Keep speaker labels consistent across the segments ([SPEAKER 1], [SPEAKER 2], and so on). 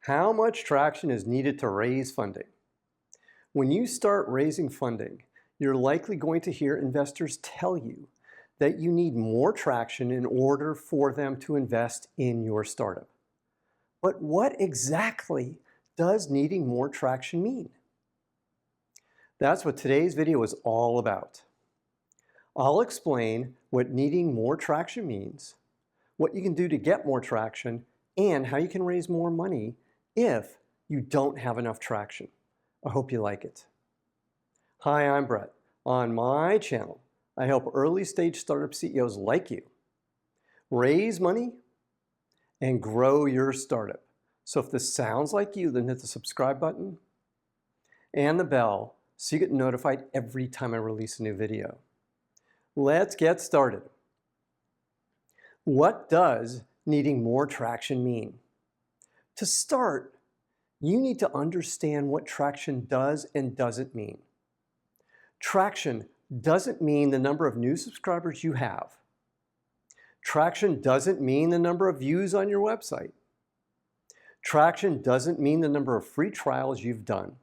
[SPEAKER 1] How much traction is needed to raise funding? When you start raising funding, you're likely going to hear investors tell you that you need more traction in order for them to invest in your startup. But what exactly does needing more traction mean? That's what today's video is all about. I'll explain what needing more traction means, what you can do to get more traction, and how you can raise more money if you don't have enough traction. I hope you like it. Hi, I'm Brett. On my channel, I help early stage startup CEOs like you raise money and grow your startup. So if this sounds like you, then hit the subscribe button and the bell so you get notified every time I release a new video. Let's get started. What does needing more traction mean? To start, you need to understand what traction does and doesn't mean. Traction doesn't mean the number of new subscribers you have. Traction doesn't mean the number of views on your website. Traction doesn't mean the number of free trials you've done.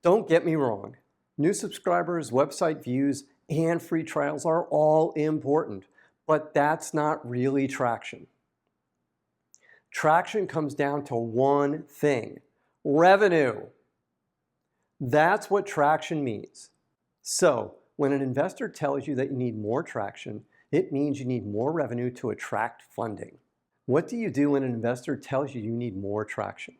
[SPEAKER 1] Don't get me wrong. New subscribers, website views, and free trials are all important, but that's not really traction. Traction comes down to one thing: revenue. That's what traction means. So, when an investor tells you that you need more traction, it means you need more revenue to attract funding. What do you do when an investor tells you you need more traction?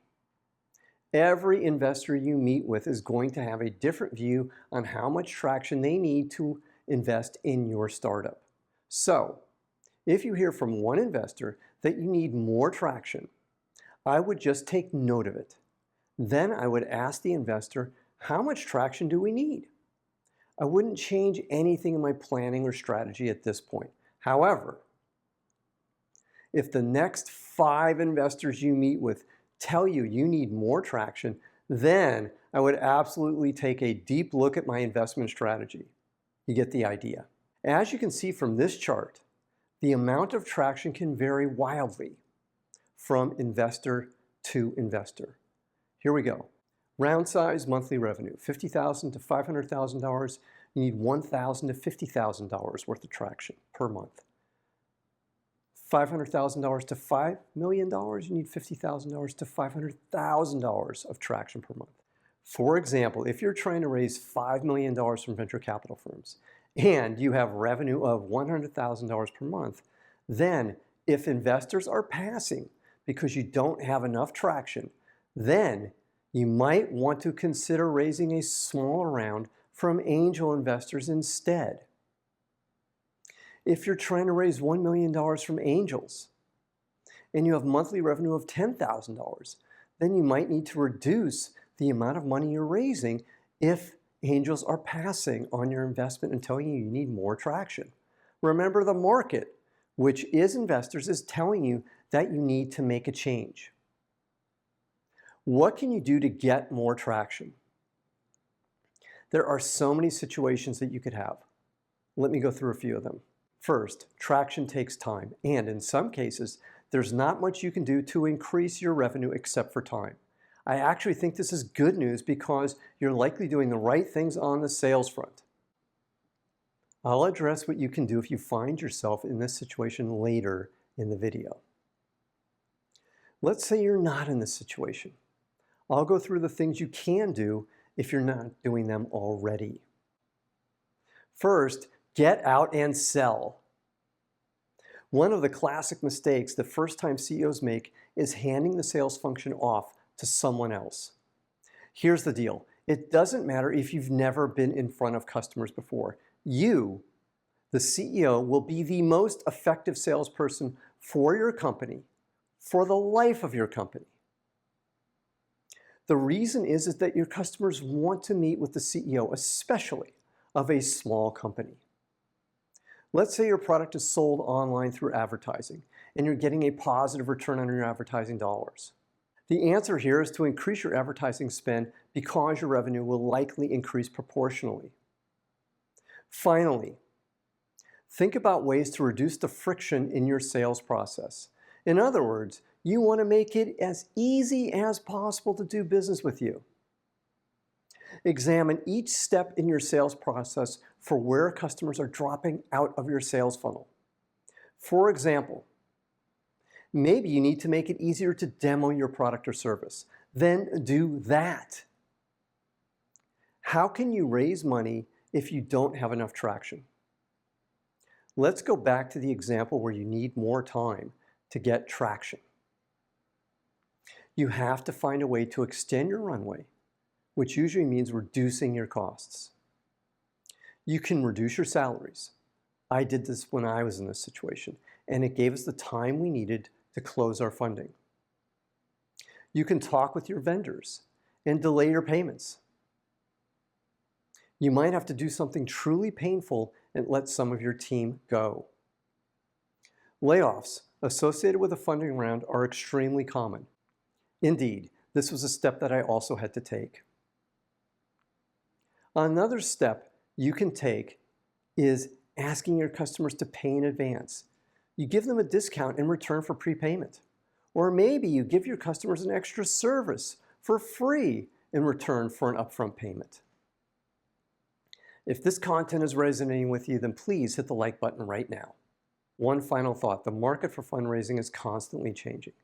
[SPEAKER 1] Every investor you meet with is going to have a different view on how much traction they need to invest in your startup. So, if you hear from one investor that you need more traction, I would just take note of it. Then I would ask the investor, how much traction do we need? I wouldn't change anything in my planning or strategy at this point. However, if the next 5 investors you meet with tell you you need more traction, then I would absolutely take a deep look at my investment strategy. You get the idea. As you can see from this chart, the amount of traction can vary wildly from investor to investor. Here we go. Round size monthly revenue, $50,000 to $500,000. You need $1,000 to $50,000 worth of traction per month. $500,000 to $5 million, you need $50,000 to $500,000 of traction per month. For example, if you're trying to raise $5 million from venture capital firms and you have revenue of $100,000 per month, then if investors are passing because you don't have enough traction, then you might want to consider raising a smaller round from angel investors instead. If you're trying to raise $1 million from angels and you have monthly revenue of $10,000, then you might need to reduce the amount of money you're raising if angels are passing on your investment and telling you you need more traction. Remember, the market, which is investors, is telling you that you need to make a change. What can you do to get more traction? There are so many situations that you could have. Let me go through a few of them. First, traction takes time, and in some cases, there's not much you can do to increase your revenue except for time. I actually think this is good news because you're likely doing the right things on the sales front. I'll address what you can do if you find yourself in this situation later in the video. Let's say you're not in this situation. I'll go through the things you can do if you're not doing them already. First, get out and sell. One of the classic mistakes that first-time CEOs make is handing the sales function off to someone else. Here's the deal. It doesn't matter if you've never been in front of customers before. You, the CEO, will be the most effective salesperson for your company, for the life of your company. The reason is that your customers want to meet with the CEO, especially of a small company. Let's say your product is sold online through advertising and you're getting a positive return on your advertising dollars. The answer here is to increase your advertising spend because your revenue will likely increase proportionally. Finally, think about ways to reduce the friction in your sales process. In other words, You want to make it as easy as possible to do business with you. Examine each step in your sales process for where customers are dropping out of your sales funnel. For example, maybe you need to make it easier to demo your product or service. Then do that. How can you raise money if you don't have enough traction? Let's go back to the example where you need more time to get traction. You have to find a way to extend your runway, which usually means reducing your costs. You can reduce your salaries. I did this when I was in this situation, and it gave us the time we needed to close our funding. You can talk with your vendors and delay your payments. You might have to do something truly painful and let some of your team go. Layoffs associated with a funding round are extremely common. Indeed, this was a step that I also had to take. Another step you can take is asking your customers to pay in advance. You give them a discount in return for prepayment. Or maybe you give your customers an extra service for free in return for an upfront payment. If this content is resonating with you, then please hit the like button right now. One final thought, the market for fundraising is constantly changing.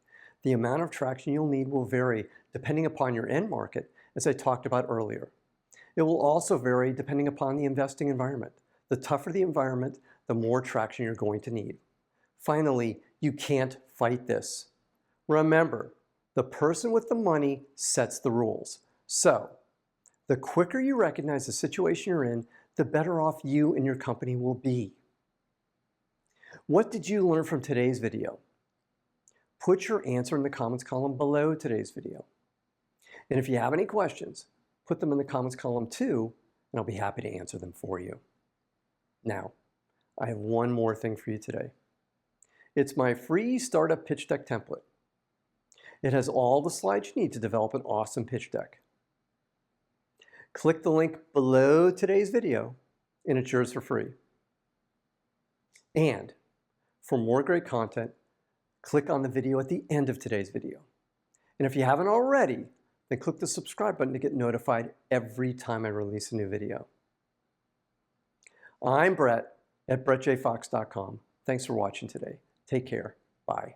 [SPEAKER 1] The amount of traction you'll need will vary depending upon your end market, as I talked about earlier. It will also vary depending upon the investing environment. The tougher the environment, the more traction you're going to need. Finally, you can't fight this. Remember, the person with the money sets the rules. So, the quicker you recognize the situation you're in, the better off you and your company will be. What did you learn from today's video? Put your answer in the comments column below today's video. And if you have any questions, put them in the comments column too, and I'll be happy to answer them for you. Now, I have one more thing for you today. It's my free startup pitch deck template. It has all the slides you need to develop an awesome pitch deck. Click the link below today's video, and it's yours for free. And for more great content, click on the video at the end of today's video. And if you haven't already, then click the subscribe button to get notified every time I release a new video. I'm Brett at brettjfox.com. Thanks for watching today. Take care. Bye.